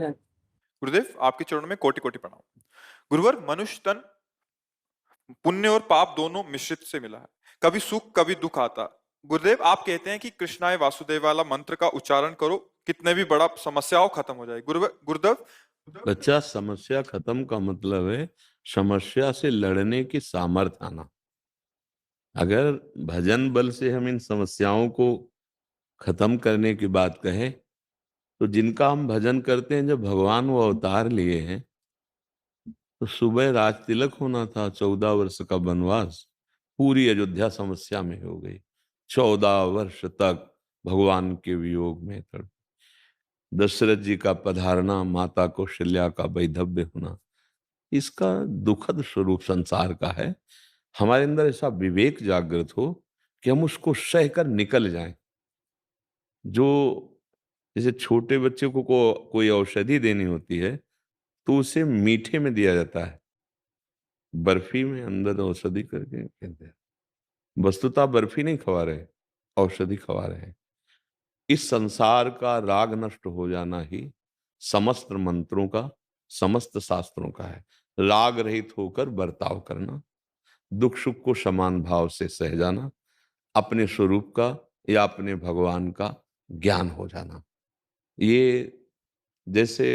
गुरुदेव, आपके चरणों में कोटि कोटि प्रणाम। गुरुवर, मनुष्य तन पुण्य और पाप दोनों मिश्रित से मिला है। कभी सुख कभी दुख आता। गुरुदेव, आप कहते हैं कि कृष्णाय वासुदेव वाला मंत्र का उच्चारण करो, कितने भी बड़ा समस्या हो खत्म हो जाए। गुरुदेव, बच्चा, समस्या खत्म का मतलब है समस्या से लड़ने की सामर्थ्य आना। अगर भजन बल से हम इन समस्याओं को खत्म करने की बात कहें, तो जिनका हम भजन करते हैं, जब भगवान वो अवतार लिए हैं, तो सुबह राज तिलक होना था, 14 वर्ष का वनवास पूरी अयोध्या समस्या में हो गई। 14 वर्ष तक भगवान के वियोग में तड़प, दशरथ जी का पधारना, माता कौशल्या का वैधव्य होना, इसका दुखद स्वरूप संसार का है। हमारे अंदर ऐसा विवेक जागृत हो कि हम उसको सह कर निकल जाएं। जो जैसे छोटे बच्चे को कोई औषधि देनी होती है, तो उसे मीठे में दिया जाता है, बर्फी में अंदर औषधि करके कहते हैं। वस्तुतः बर्फी नहीं खवा रहे, औषधि खवा रहे हैं। इस संसार का राग नष्ट हो जाना ही समस्त मंत्रों का, समस्त शास्त्रों का है। राग रहित होकर बर्ताव करना, दुख सुख को समान भाव से सह जाना, अपने स्वरूप का या अपने भगवान का ज्ञान हो जाना। ये जैसे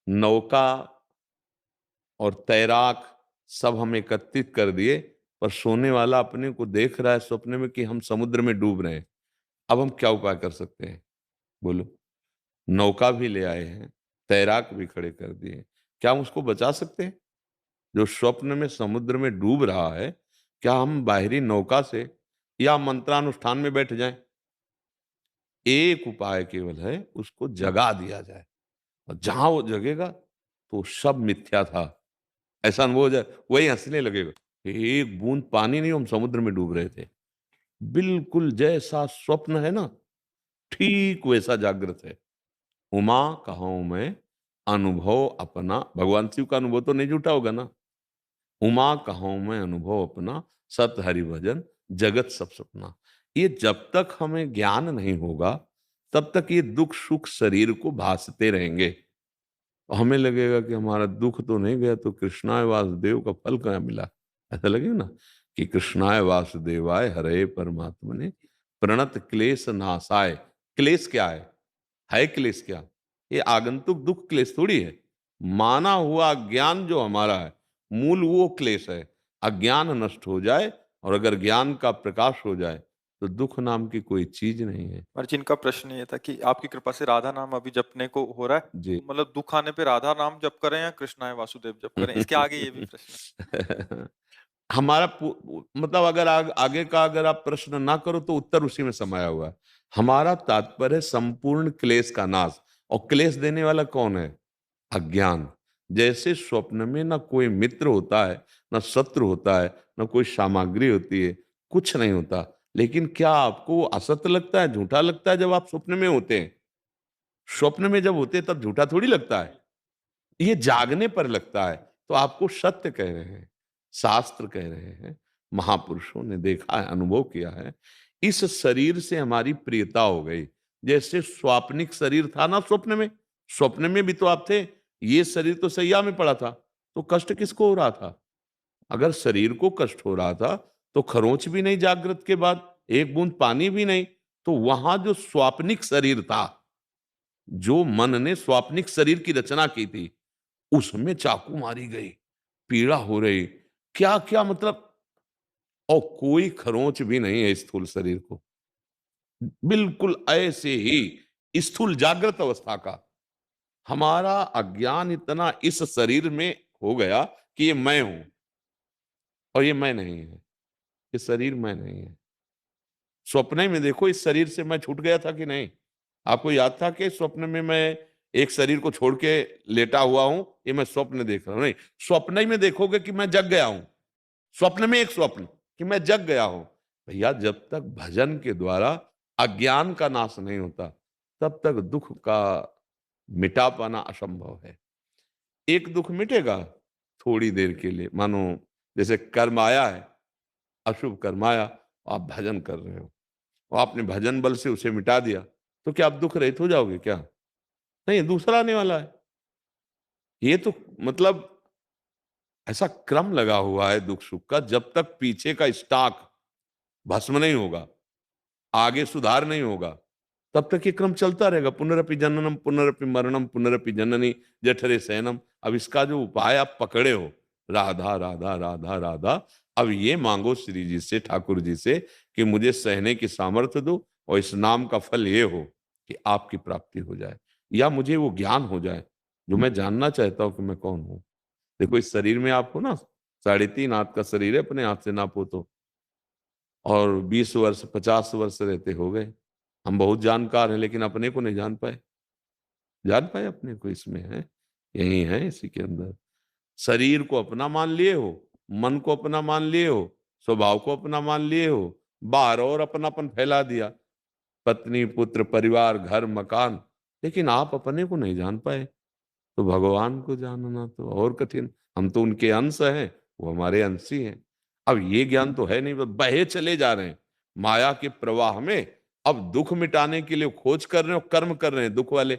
नौका और तैराक सब हम एकत्रित कर दिए, पर सोने वाला अपने को देख रहा है सपने में कि हम समुद्र में डूब रहे हैं। अब हम क्या उपाय कर सकते हैं, बोलो? नौका भी ले आए हैं, तैराक भी खड़े कर दिए, क्या हम उसको बचा सकते हैं? जो स्वप्न में समुद्र में डूब रहा है, क्या हम बाहरी नौका से या मंत्रानुष्ठान में बैठ जाएं? एक उपाय केवल है, उसको जगा दिया जाए, और जहां वो जगेगा तो सब मिथ्या था ऐसा अनुभव हो जाए, वही हंसने लगेगा कि एक बूंद पानी नहीं, हम समुद्र में डूब रहे थे। बिल्कुल जैसा स्वप्न है ना, ठीक वैसा जागृत है। उमा कहूं मैं अनुभव अपना, भगवान शिव का अनुभव तो नहीं झूठा होगा ना। उमा कहूं मैं अनुभव अपना, सत हरि भजन जगत सब सपना। ये जब तक हमें ज्ञान नहीं होगा, तब तक ये दुख सुख शरीर को भासते रहेंगे। हमें लगेगा कि हमारा दुख तो नहीं गया, तो कृष्णाय वासुदेव का फल कहाँ मिला। ऐसा लगेगा ना कि कृष्णाय वासुदेवाय हरे परमात्मने प्रणत क्लेश नाशाय। क्लेश क्या है क्लेश क्या? ये आगंतुक दुख क्लेश थोड़ी है। माना हुआ ज्ञान जो हमारा है, मूल वो क्लेश है। अज्ञान नष्ट हो जाए और अगर ज्ञान का प्रकाश हो जाए, तो दुख नाम की कोई चीज नहीं है। और जिनका प्रश्न ये था कि आपकी कृपा से राधा नाम अभी जपने को हो रहा है, जी। तो मतलब दुख आने पे राधा नाम जप करें या कृष्णाय वासुदेव जप करें, इसके आगे ये भी प्रश्न है। हमारा मतलब अगर आगे का अगर आप प्रश्न ना करो, तो उत्तर उसी में समाया हुआ है। हमारा तात्पर्य है संपूर्ण क्लेश का नाश। और क्लेश देने वाला कौन है? अज्ञान। जैसे स्वप्न में ना कोई मित्र होता है, ना शत्रु होता है, ना कोई सामग्री होती है, कुछ नहीं होता। लेकिन क्या आपको वो असत्य लगता है, झूठा लगता है जब आप स्वप्न में होते हैं? स्वप्न में जब होते हैं तब झूठा थोड़ी लगता है, ये जागने पर लगता है। तो आपको सत्य कह रहे हैं, शास्त्र कह रहे हैं, महापुरुषों ने देखा है, अनुभव किया है। इस शरीर से हमारी प्रियता हो गई। जैसे स्वाप्निक शरीर था ना स्वप्न में, स्वप्न में भी तो आप थे। ये शरीर तो सैया में पड़ा था, तो कष्ट किसको हो रहा था? अगर शरीर को कष्ट हो रहा था, तो खरोंच भी नहीं जागृत के बाद, एक बूंद पानी भी नहीं। तो वहां जो स्वाप्निक शरीर था, जो मन ने स्वाप्निक शरीर की रचना की थी, उसमें चाकू मारी गई, पीड़ा हो रही, क्या क्या मतलब। और कोई खरोंच भी नहीं है स्थूल शरीर को, बिल्कुल ऐसे ही स्थूल जागृत अवस्था का। हमारा अज्ञान इतना इस शरीर में हो गया कि ये मैं हूं, और ये मैं नहीं है। ये शरीर मैं नहीं है। स्वप्न में देखो, इस शरीर से मैं छूट गया था कि नहीं? आपको याद था कि स्वप्न में मैं एक शरीर को छोड़ के लेटा हुआ हूं, ये मैं स्वप्न देख रहा हूं? नहीं, स्वप्न ही में देखोगे कि मैं जग गया हूं। स्वप्न में एक स्वप्न कि मैं जग गया हूं। भैया, जब तक भजन के द्वारा अज्ञान का नाश नहीं होता, तब तक दुख का मिटा पाना असंभव है। एक दुख मिटेगा थोड़ी देर के लिए, मानो जैसे कर्म आया है, अशुभ कर्म आया, आप भजन कर रहे हो और आपने भजन बल से उसे मिटा दिया, तो क्या आप दुख रहित हो जाओगे क्या? नहीं, दूसरा आने वाला है। ये तो मतलब ऐसा क्रम लगा हुआ है दुख सुख का, जब तक पीछे का स्टॉक भस्म नहीं होगा, आगे सुधार नहीं होगा, तब तक ये क्रम चलता रहेगा। पुनरपि जननम पुनरपि मरणम पुनरपि जननी जठरे शयनम। अब इसका जो उपाय आप पकड़े हो, राधा राधा राधा राधा, अब ये मांगो श्री जी से, ठाकुर जी से, कि मुझे सहने की सामर्थ्य दो, और इस नाम का फल ये हो कि आपकी प्राप्ति हो जाए, या मुझे वो ज्ञान हो जाए जो मैं जानना चाहता हूं कि मैं कौन हूं। देखो, इस शरीर में आप हो ना, 3.5 हाथ का शरीर है, अपने हाथ से नापो तो, और 20 वर्ष 50 वर्ष रहते हो गए। हम बहुत जानकार हैं, लेकिन अपने को नहीं जान पाए। जान पाए अपने को? इसमें है, यही है, इसी के अंदर। शरीर को अपना मान लिए हो, मन को अपना मान लिए हो, स्वभाव को अपना मान लिए हो, बाहर और अपनापन फैला दिया, पत्नी पुत्र परिवार घर मकान, लेकिन आप अपने को नहीं जान पाए। तो भगवान को जानना तो और कठिन। हम तो उनके अंश हैं, वो हमारे अंशी हैं। अब ये ज्ञान तो है नहीं, बस बहे चले जा रहे हैं माया के प्रवाह में। अब दुख मिटाने के लिए खोज कर रहे हैं और कर्म कर रहे हैं दुख वाले।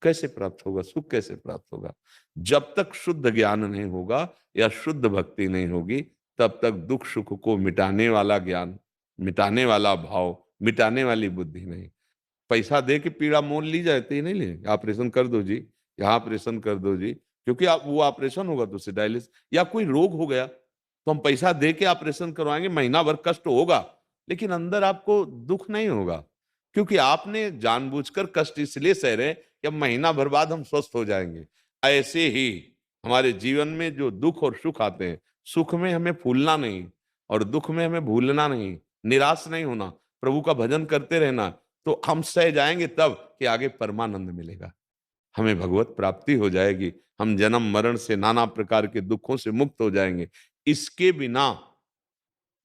कैसे प्राप्त होगा सुख? कैसे प्राप्त होगा? जब तक शुद्ध ज्ञान नहीं होगा या शुद्ध भक्ति नहीं होगी, तब तक दुख सुख को मिटाने वाला ज्ञान, मिटाने वाला भाव, मिटाने वाली बुद्धि नहीं। पैसा दे के पीड़ा मोल ली जाए तो ये नहीं ले, ऑपरेशन कर दो जी, यहाँ ऑपरेशन कर दो जी, क्योंकि आप वो ऑपरेशन होगा तो उससे डायलिसिस, या कोई रोग हो गया तो हम पैसा दे के ऑपरेशन करवाएंगे, महीना भर कष्ट होगा, लेकिन अंदर आपको दुख नहीं होगा, क्योंकि आपने जानबूझकर कष्ट इसलिए सह रहे हैं कि अब महीना भर बाद हम स्वस्थ हो जाएंगे। ऐसे ही हमारे जीवन में जो दुख और सुख आते हैं, सुख में हमें फूलना नहीं और दुख में हमें भूलना नहीं, निराश नहीं होना, प्रभु का भजन करते रहना, तो हम सह जाएंगे तब कि आगे परमानंद मिलेगा, हमें भगवत प्राप्ति हो जाएगी, हम जन्म मरण से नाना प्रकार के दुखों से मुक्त हो जाएंगे। इसके बिना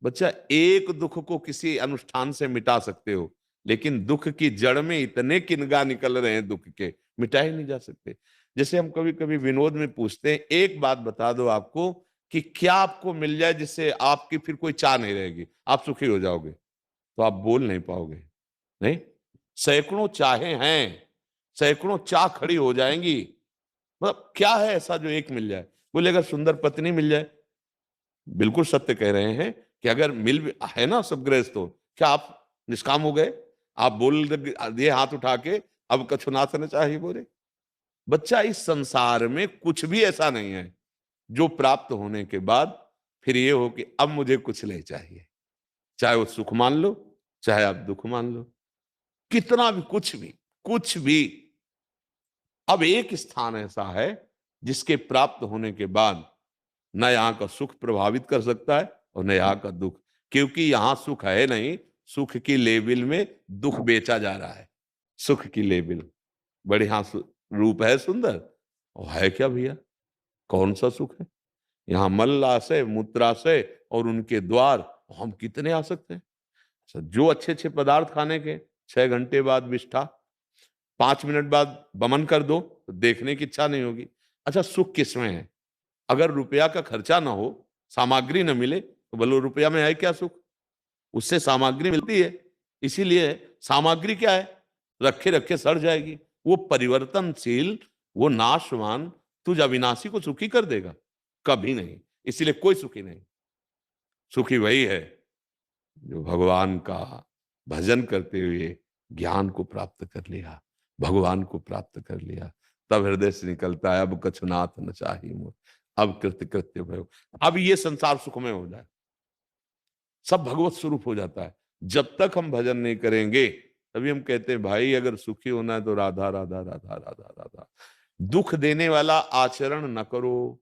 बच्चा, एक दुख को किसी अनुष्ठान से मिटा सकते हो, लेकिन दुख की जड़ में इतने किनगा निकल रहे हैं दुख के, मिटा ही नहीं जा सकते। जैसे हम कभी कभी विनोद में पूछते हैं, एक बात बता दो आपको कि क्या आपको मिल जाए जिससे आपकी फिर कोई चाह नहीं रहेगी, आप सुखी हो जाओगे? तो आप बोल नहीं पाओगे। नहीं, सैकड़ों चाहे हैं, सैकड़ों चाह खड़ी हो जाएंगी। मतलब क्या है ऐसा जो एक मिल जाए? बोले अगर सुंदर पत्नी मिल जाए। बिल्कुल सत्य कह रहे हैं कि अगर है ना सब गृहस्थ, तो क्या आप निष्काम हो गए? आप बोल दिए हाथ उठा के, अब कछुनाथ न चाहिए बोले। बच्चा, इस संसार में कुछ भी ऐसा नहीं है जो प्राप्त होने के बाद फिर ये हो कि अब मुझे कुछ नहीं चाहिए। चाहे वो सुख मान लो, चाहे आप दुख मान लो, कितना भी, कुछ भी, कुछ भी। अब एक स्थान ऐसा है जिसके प्राप्त होने के बाद न यहाँ का सुख प्रभावित कर सकता है और न यहाँ का दुख, क्योंकि यहां सुख है नहीं, सुख की लेबिल में दुख बेचा जा रहा है। सुख की लेबिल, बड़े हाँ रूप है सुंदर, और है क्या भैया? कौन सा सुख है? यहाँ मल्लाशय मूत्राशय और उनके द्वार, हम कितने आ सकते हैं? जो अच्छे अच्छे पदार्थ खाने के, 6 घंटे बाद विष्ठा, 5 मिनट बाद बमन कर दो तो देखने की इच्छा नहीं होगी। अच्छा, सुख किसमें है? अगर रुपया का खर्चा ना हो, सामग्री न मिले, तो बोलो रुपया में है क्या सुख? उससे सामग्री मिलती है, इसीलिए सामग्री क्या है, रखे रखे सड़ जाएगी। वो परिवर्तनशील, वो नाशवान तुझ अविनाशी को सुखी कर देगा? कभी नहीं। इसीलिए कोई सुखी नहीं। सुखी वही है जो भगवान का भजन करते हुए ज्ञान को प्राप्त कर लिया, भगवान को प्राप्त कर लिया। तब हृदय से निकलता है, अब कछुनाथ न चाही मोर, अब कृत्य कृत्य भयो। अब ये संसार सुखमय हो जाए, सब भगवत स्वरूप हो जाता है। जब तक हम भजन नहीं करेंगे, तभी हम कहते हैं भाई अगर सुखी होना है तो राधा राधा राधा राधा राधा। दुख देने वाला आचरण न करो।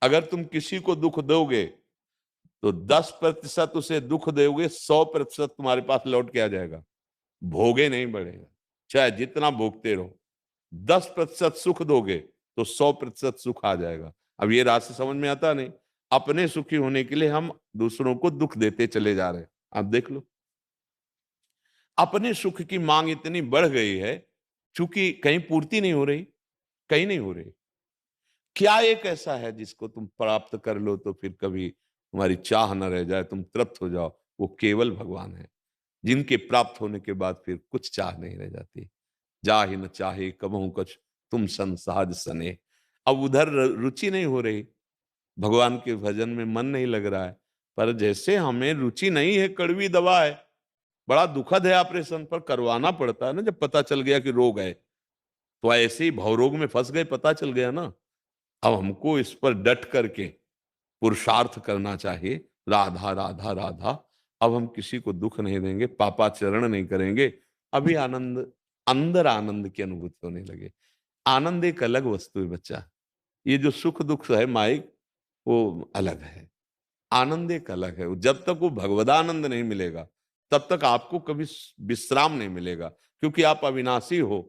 अगर तुम किसी को दुख दोगे तो 10% उसे दुख दोगे, 100% तुम्हारे पास लौट के आ जाएगा। भोगे नहीं बढ़ेगा, चाहे जितना भोगते रहो। 10% सुख दोगे तो 100% सुख आ जाएगा। अब ये रास्ता समझ में आता नहीं। अपने सुखी होने के लिए हम दूसरों को दुख देते चले जा रहे हैं। आप देख लो, अपने सुख की मांग इतनी बढ़ गई है, चूंकि कहीं पूर्ति नहीं हो रही, कहीं नहीं हो रही। क्या एक ऐसा है जिसको तुम प्राप्त कर लो तो फिर कभी तुम्हारी चाह न रह जाए, तुम तृप्त हो जाओ? वो केवल भगवान है, जिनके प्राप्त होने के बाद फिर कुछ चाह नहीं रह जाती। जाहि न चाहे कबहू कछ तुम संसाज सने। अब उधर रुचि नहीं हो रही, भगवान के भजन में मन नहीं लग रहा है। पर जैसे हमें रुचि नहीं है, कड़वी दवा है, बड़ा दुखद है, ऑपरेशन पर करवाना पड़ता है ना, जब पता चल गया कि रोग है। तो ऐसे ही भवरोग में फंस गए, पता चल गया ना। अब हमको इस पर डट करके पुरुषार्थ करना चाहिए, राधा राधा राधा। अब हम किसी को दुख नहीं देंगे, पापाचरण नहीं करेंगे। अभी आनंद, अंदर आनंद की अनुभूति होने लगे। आनंद एक अलग वस्तु है बच्चा, ये जो सुख दुख है माइक, वो अलग है। आनंद एक अलग है। जब तक वो भगवदानंद नहीं मिलेगा, तब तक आपको कभी विश्राम नहीं मिलेगा, क्योंकि आप अविनाशी हो।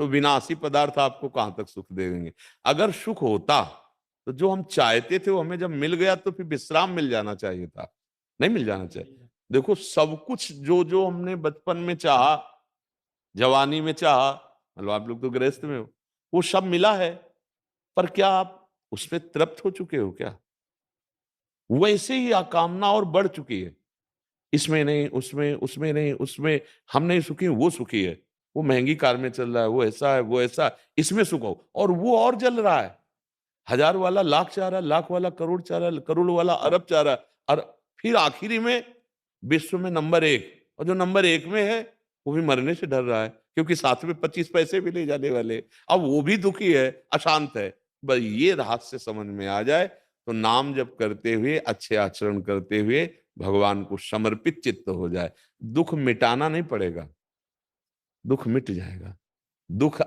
तो विनाशी पदार्थ आपको कहां तक सुख दे देंगे। अगर सुख होता तो जो हम चाहते थे वो हमें जब मिल गया, तो फिर विश्राम मिल जाना चाहिए था, नहीं मिल जाना चाहिए। देखो, सब कुछ जो जो हमने बचपन में चाहा, जवानी में चाहा, मतलब आप लोग तो गृहस्थ में हो, वो सब मिला है। पर क्या आप उसमें तृप्त हो चुके हो क्या? वैसे ही आकामना और बढ़ चुकी है। इसमें नहीं, उसमें, उसमें नहीं, उसमें हम नहीं सुखी, वो सुखी है। वो महंगी कार में चल रहा है, वो ऐसा है, वो ऐसा, इसमें सुख हो, और वो और जल रहा है। हजार वाला लाख चाह रहा है, लाख वाला करोड़ चाह रहा है, करोड़ वाला अरब चाह रहा है, और फिर आखिरी में विश्व में नंबर 1, और जो नंबर 1 में है वो भी मरने से डर रहा है, क्योंकि साथ में 25 पैसे भी ले जाने वाले। अब वो भी दुखी है, अशांत है। बस ये रहस्य समझ में आ जाए, तो नाम जप करते हुए, अच्छे आचरण करते हुए भगवान को समर्पित चित्त हो जाए, दुख मिटाना नहीं पड़ेगा, दुख मिट जाएगा। दुख,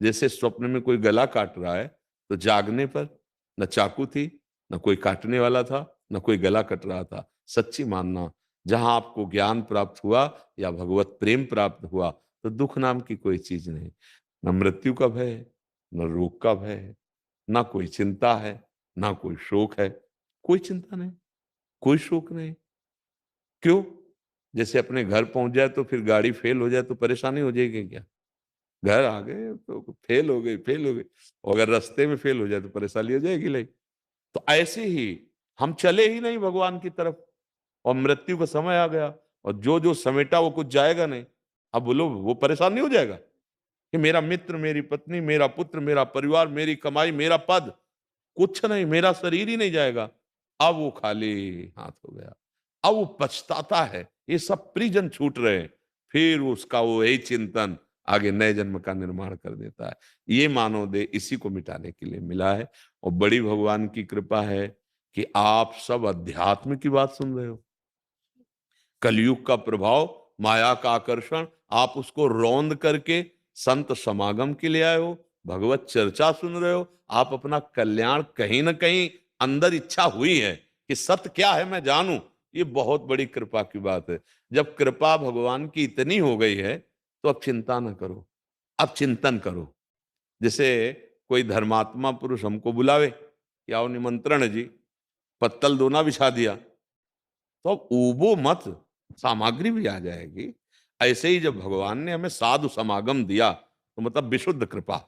जैसे स्वप्न में कोई गला काट रहा है, तो जागने पर न चाकू थी, न कोई काटने वाला था, न कोई गला कट रहा था। सच्ची मानना, जहां आपको ज्ञान प्राप्त हुआ या भगवत प्रेम प्राप्त हुआ, तो दुख नाम की कोई चीज नहीं। न मृत्यु का भय है, न रोग का भय है, ना कोई चिंता है, ना कोई शोक है। कोई चिंता नहीं, कोई शोक नहीं। क्यों? जैसे अपने घर पहुंच जाए तो फिर गाड़ी फेल हो जाए तो परेशानी हो जाएगी क्या? घर आ गए तो फेल हो गई, फेल हो गई। और अगर रास्ते में फेल हो जाए तो परेशानी हो जाएगी नहीं। तो ऐसे ही हम चले ही नहीं भगवान की तरफ, और मृत्यु का समय आ गया, और जो जो समेटा वो कुछ जाएगा नहीं। अब बोलो, वो परेशान नहीं हो जाएगा कि मेरा मित्र, मेरी पत्नी, मेरा पुत्र, मेरा परिवार, मेरी कमाई, मेरा पद, कुछ नहीं, मेरा शरीर ही नहीं जाएगा। अब वो खाली हाथ हो गया। अब वो पछताता है, ये सब परिजन छूट रहे हैं। फिर उसका वो यही चिंतन आगे नए जन्म का निर्माण कर देता है। ये मानव देह इसी को मिटाने के लिए मिला है। और बड़ी भगवान की कृपा है कि आप सब अध्यात्म की बात सुन रहे हो। कलयुग का प्रभाव, माया का आकर्षण, आप उसको रौंद करके संत समागम के लिए आए हो, भगवत चर्चा सुन रहे हो। आप अपना कल्याण कहीं ना कहीं अंदर इच्छा हुई है कि सत्य क्या है मैं जानूं। ये बहुत बड़ी कृपा की बात है। जब कृपा भगवान की इतनी हो गई है, तो अब चिंता ना करो, अब चिंतन करो। जैसे कोई धर्मात्मा पुरुष हमको बुलावे कि आओ निमंत्रण है जी, पत्तल दोना बिछा दिया, तो अब ऊबो मत, सामग्री भी आ जाएगी। ऐसे ही जब भगवान ने हमें साधु समागम दिया, तो मतलब विशुद्ध कृपा।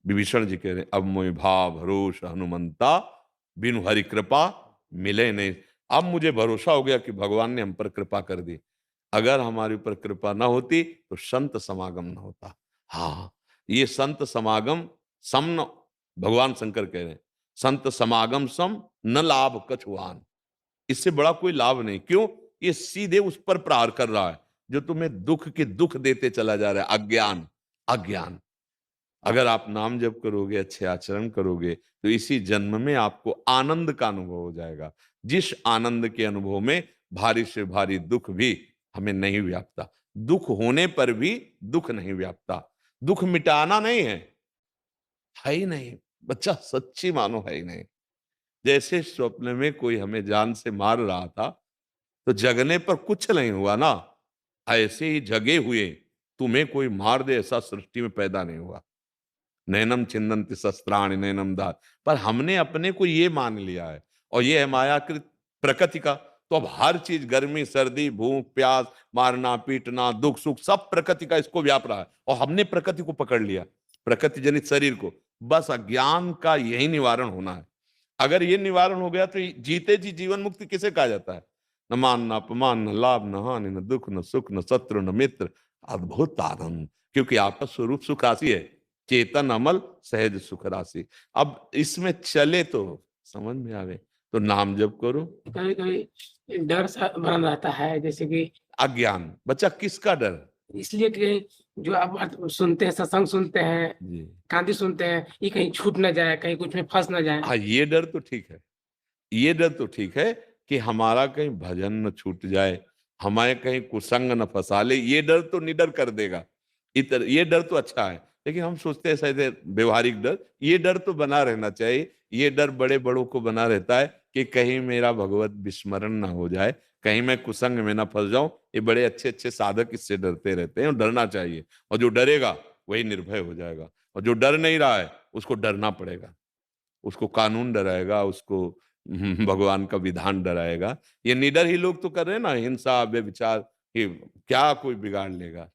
विभीषण जी कह रहे हैं, अब मोहि भाव भरोसा हनुमंता, बिनु हरि कृपा मिले नहीं। अब मुझे भरोसा हो गया कि भगवान ने हम पर कृपा कर दी। अगर हमारे ऊपर कृपा ना होती तो संत समागम ना होता। हाँ, ये संत समागम सम न, भगवान शंकर कह रहे हैं, संत समागम सम न लाभ कछुआन। इससे बड़ा कोई लाभ नहीं। क्यों? ये सीधे उस पर प्रहार कर रहा है जो तुम्हें दुख के दुख देते चला जा रहा है, अज्ञान, अज्ञान। अगर आप नाम जप करोगे, अच्छे आचरण करोगे, तो इसी जन्म में आपको आनंद का अनुभव हो जाएगा। जिस आनंद के अनुभव में भारी से भारी दुख भी हमें नहीं व्यापता। दुख होने पर भी दुख नहीं व्यापता। दुख मिटाना नहीं है ही नहीं। बच्चा सच्ची मानो, है ही नहीं। जैसे स्वप्न में कोई हमें जान से मार रहा था, तो जगने पर कुछ नहीं हुआ ना, ऐसे ही जगे हुए तुम्हें कोई मार दे, ऐसा सृष्टि में पैदा नहीं हुआ। नैनम छिन्दन्ति शस्त्राणि नैनम दात। पर हमने अपने को ये मान लिया है, और ये है मायाकृत प्रकृति का। तो अब हर चीज, गर्मी सर्दी, भूख प्यास, मारना पीटना, दुख सुख, सब प्रकृति का इसको व्याप रहा है, और हमने प्रकृति को पकड़ लिया, प्रकृति जनित शरीर को। बस अज्ञान का यही निवारण होना है। अगर ये निवारण हो गया, तो जीते जी जीवन मुक्ति किसे कहा जाता है? न मान, न अपमान, न लाभ, न हानि, न दुख, न सुख, न शत्रु, न मित्र, अद्भुत आनंद। क्योंकि आपका स्वरूप सुख राशि है, चेतन अमल सहज सुख राशि। अब इसमें चले तो समझ में आवे, तो नाम जप करो। कभी कभी डर सा बना रहता है, जैसे कि अज्ञान, बच्चा किसका डर? इसलिए कि जो आप बात सुनते हैं, सत्संग सुनते हैं, जी गांधी सुनते हैं, ये कहीं छूट ना जाए, कहीं कुछ में फंस ना जाए। हाँ, ये डर तो ठीक है, ये डर तो ठीक है कि हमारा कहीं भजन न छूट जाए, हमारे कहीं कुसंग न फंसा ले, ये डर तो निडर कर देगा। ये डर तो अच्छा है, लेकिन हम सोचते हैं शायद व्यवहारिक डर, ये डर तो बना रहना चाहिए। ये डर बड़े बड़ों को बना रहता है कि कहीं मेरा भगवत विस्मरण ना हो जाए, कहीं मैं कुसंग में ना फंस जाऊं। ये बड़े अच्छे अच्छे साधक इससे डरते रहते हैं, और डरना चाहिए। और जो डरेगा वही निर्भय हो जाएगा, और जो डर नहीं रहा है उसको डरना पड़ेगा। उसको कानून डराएगा, उसको भगवान का विधान डराएगा। ये निडर ही लोग तो कर रहे हैं ना, हिंसा व्यभिचार, ये क्या कोई बिगाड़ लेगा?